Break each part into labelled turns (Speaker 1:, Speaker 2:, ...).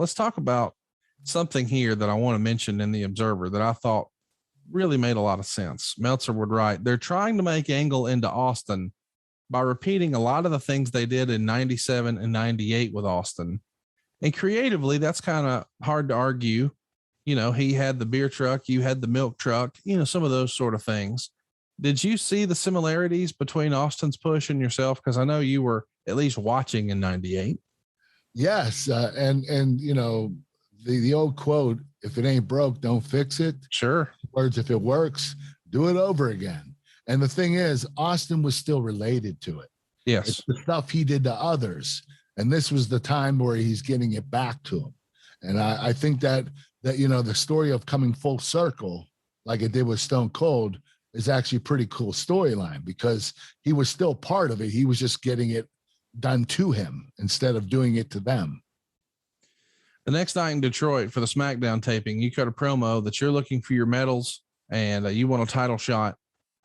Speaker 1: let's talk about something here that I want to mention in the Observer that I thought really made a lot of sense. Meltzer would write, they're trying to make Angle into Austin by repeating a lot of the things they did in 97 and 98 with Austin. And creatively, that's kind of hard to argue. You know, he had the beer truck, you had the milk truck, you know, some of those sort of things. Did you see the similarities between Austin's push and yourself? Because I know you were at least watching in 98.
Speaker 2: Yes. And, you know, the old quote, if it ain't broke, don't fix it.
Speaker 1: Sure.
Speaker 2: Words, if it works, do it over again. And the thing is, Austin was still related to it.
Speaker 1: Yes.
Speaker 2: It's the stuff he did to others. And this was the time where he's getting it back to him. And I think that, you know, the story of coming full circle, like it did with Stone Cold, is actually a pretty cool storyline because he was still part of it. He was just getting it done to him instead of doing it to them.
Speaker 1: The next night in Detroit for the SmackDown taping, you cut a promo that you're looking for your medals and you want a title shot.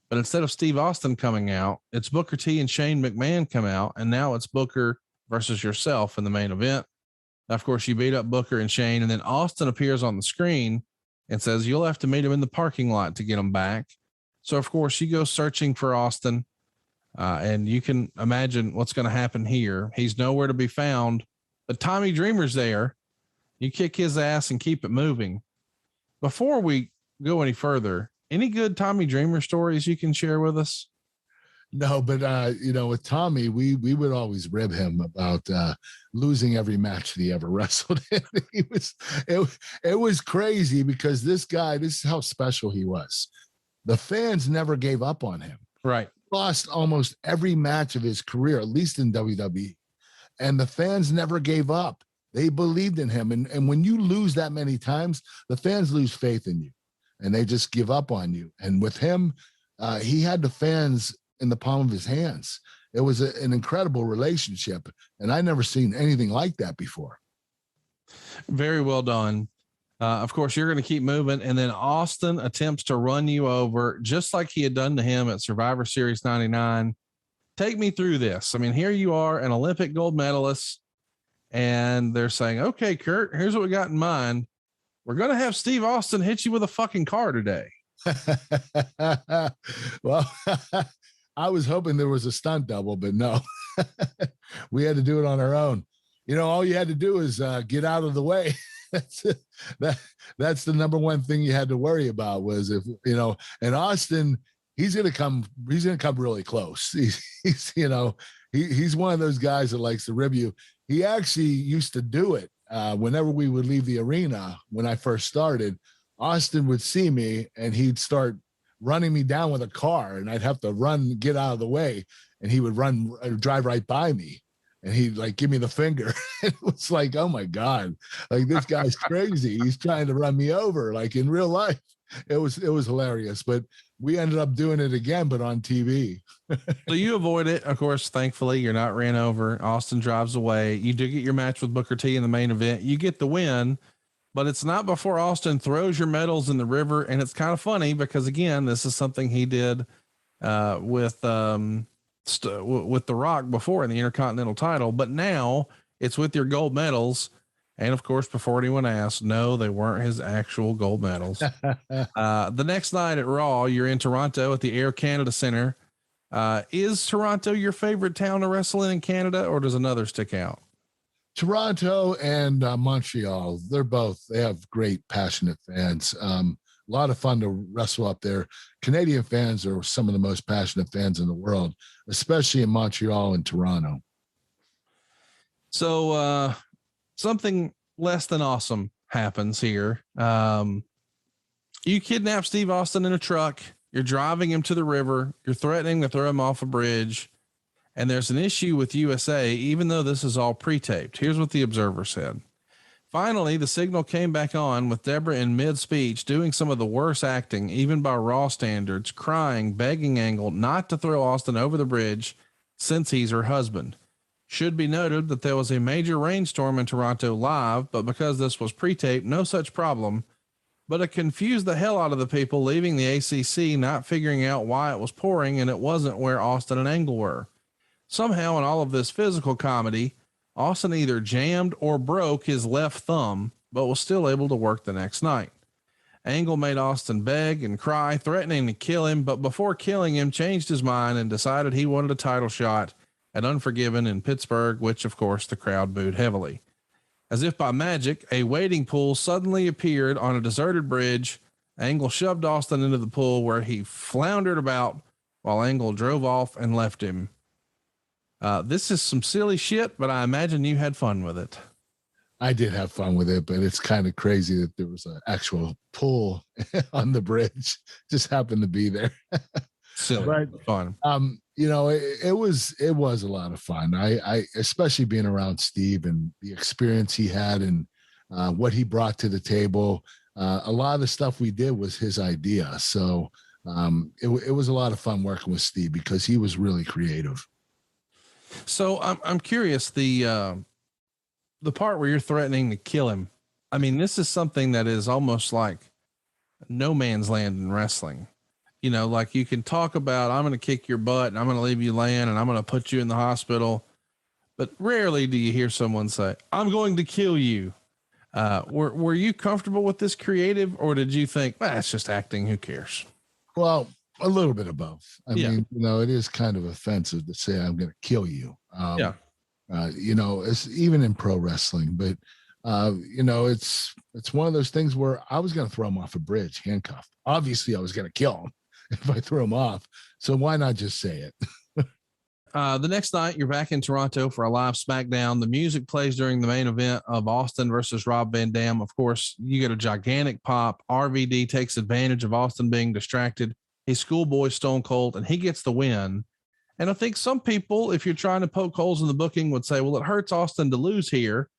Speaker 1: But instead of Steve Austin coming out, it's Booker T and Shane McMahon come out. And now it's Booker versus yourself in the main event. Of course, you beat up Booker and Shane, and then Austin appears on the screen and says, you'll have to meet him in the parking lot to get him back. So of course you go searching for Austin. And you can imagine what's going to happen here. He's nowhere to be found, but Tommy Dreamer's there. You kick his ass and keep it moving. Before we go any further, any good Tommy Dreamer stories you can share with us?
Speaker 2: No, but you know, with Tommy, we would always rib him about losing every match that he ever wrestled in. It was crazy because this is how special he was. The fans never gave up on him.
Speaker 1: Right.
Speaker 2: Lost almost every match of his career, at least in WWE. And the fans never gave up. They believed in him. And when you lose that many times, the fans lose faith in you and they just give up on you. And with him, he had the fans in the palm of his hands. It was an incredible relationship. And I never seen anything like that before.
Speaker 1: Very well done. Of course, you're going to keep moving. And then Austin attempts to run you over just like he had done to him at Survivor Series 99. Take me through this. I mean, here you are, an Olympic gold medalist, and they're saying, okay, Kurt, here's what we got in mind. We're going to have Steve Austin hit you with a fucking car today.
Speaker 2: Well, I was hoping there was a stunt double, but no, we had to do it on our own. You know, all you had to do is get out of the way. That's the number one thing you had to worry about was if, you know, and Austin, he's going to come really close. He's you know, he's one of those guys that likes to rib you. He actually used to do it. Whenever we would leave the arena, when I first started, Austin would see me and he'd start running me down with a car and I'd have to get out of the way. And he would drive right by me. And he'd like give me the finger. It was like, oh my God, like this guy's crazy. He's trying to run me over. Like in real life, it was hilarious. But we ended up doing it again, but on TV.
Speaker 1: So you avoid it. Of course, thankfully, you're not ran over. Austin drives away. You do get your match with Booker T in the main event. You get the win, but it's not before Austin throws your medals in the river. And it's kind of funny because, again, this is something he did with The Rock before in the Intercontinental title, but now it's with your gold medals. And of course, before anyone asked, no, they weren't his actual gold medals. The next night at Raw, you're in Toronto at the Air Canada Center. Is Toronto your favorite town to wrestle in Canada, or does another stick out?
Speaker 2: Toronto and Montreal. They have great, passionate fans. A lot of fun to wrestle up there. Canadian fans are some of the most passionate fans in the world, especially in Montreal and Toronto.
Speaker 1: So something less than awesome happens here. You kidnap Steve Austin in a truck. You're driving him to the river. You're threatening to throw him off a bridge. And there's an issue with USA, even though this is all pre-taped. Here's what the Observer said. Finally, the signal came back on with Deborah in mid-speech doing some of the worst acting, even by Raw standards, crying, begging Angle not to throw Austin over the bridge since he's her husband. Should be noted that there was a major rainstorm in Toronto live, but because this was pre-taped, no such problem. But it confused the hell out of the people leaving the ACC, not figuring out why it was pouring and it wasn't where Austin and Angle were. Somehow in all of this physical comedy, Austin either jammed or broke his left thumb, but was still able to work the next night. Angle made Austin beg and cry, threatening to kill him, but before killing him, changed his mind and decided he wanted a title shot at Unforgiven in Pittsburgh, which of course the crowd booed heavily. As if by magic, a wading pool suddenly appeared on a deserted bridge. Angle shoved Austin into the pool where he floundered about while Angle drove off and left him. This is some silly shit, but I imagine you had fun with it.
Speaker 2: I did have fun with it, but it's kind of crazy that there was an actual pool on the bridge. Just happened to be there.
Speaker 1: Silly, but fun.
Speaker 2: It was a lot of fun. I especially being around Steve and the experience he had and what he brought to the table. A lot of the stuff we did was his idea. So it was a lot of fun working with Steve because he was really creative.
Speaker 1: So I'm curious, the part where you're threatening to kill him. I mean, this is something that is almost like no man's land in wrestling. Like you can talk about, I'm going to kick your butt and I'm going to leave you laying and I'm going to put you in the hospital. But rarely do you hear someone say, I'm going to kill you. Were you comfortable with this creative, or did you think, it's just acting? Who cares?
Speaker 2: Well, a little bit of both. I mean, it is kind of offensive to say I'm going to kill you. It's even in pro wrestling, but it's one of those things where I was going to throw him off a bridge handcuffed. Obviously I was going to kill him if I threw him off. So why not just say it?
Speaker 1: The next night you're back in Toronto for a live SmackDown. The music plays during the main event of Austin versus Rob Van Dam. Of course, you get a gigantic pop. RVD takes advantage of Austin being distracted. He's schoolboy Stone Cold and he gets the win. And I think some people, if you're trying to poke holes in the booking, would say, well, it hurts Austin to lose here.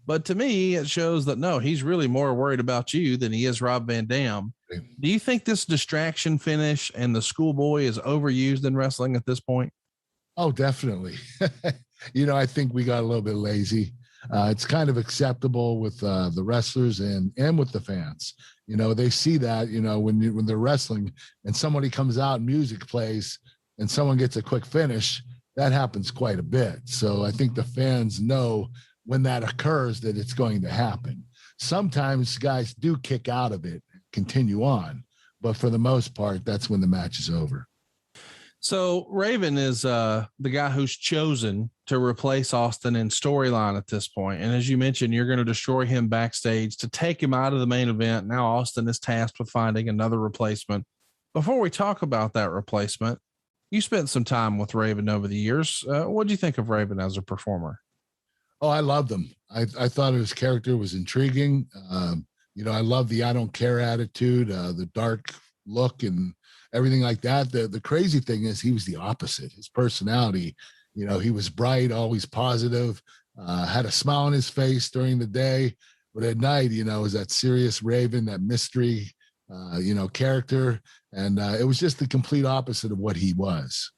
Speaker 1: But to me, it shows that no, he's really more worried about you than he is Rob Van Dam. Do you think this distraction finish and the schoolboy is overused in wrestling at this point?
Speaker 2: Oh, definitely. I think we got a little bit lazy. It's kind of acceptable with the wrestlers and with the fans. They see that, when they're wrestling and somebody comes out and music plays and someone gets a quick finish, that happens quite a bit. So I think the fans know when that occurs that it's going to happen. Sometimes guys do kick out of it, continue on, but for the most part, that's when the match is over.
Speaker 1: So Raven is the guy who's chosen to replace Austin in storyline at this point. And as you mentioned, you're going to destroy him backstage to take him out of the main event. Now Austin is tasked with finding another replacement. Before we talk about that replacement, you spent some time with Raven over the years. What do you think of Raven as a performer?
Speaker 2: Oh, I loved him. I thought his character was intriguing. I love the I don't care attitude, the dark look and everything like that. The crazy thing is he was the opposite. His personality, he was bright, always positive, had a smile on his face during the day, but at night, was that serious Raven, that mystery, character. And it was just the complete opposite of what he was.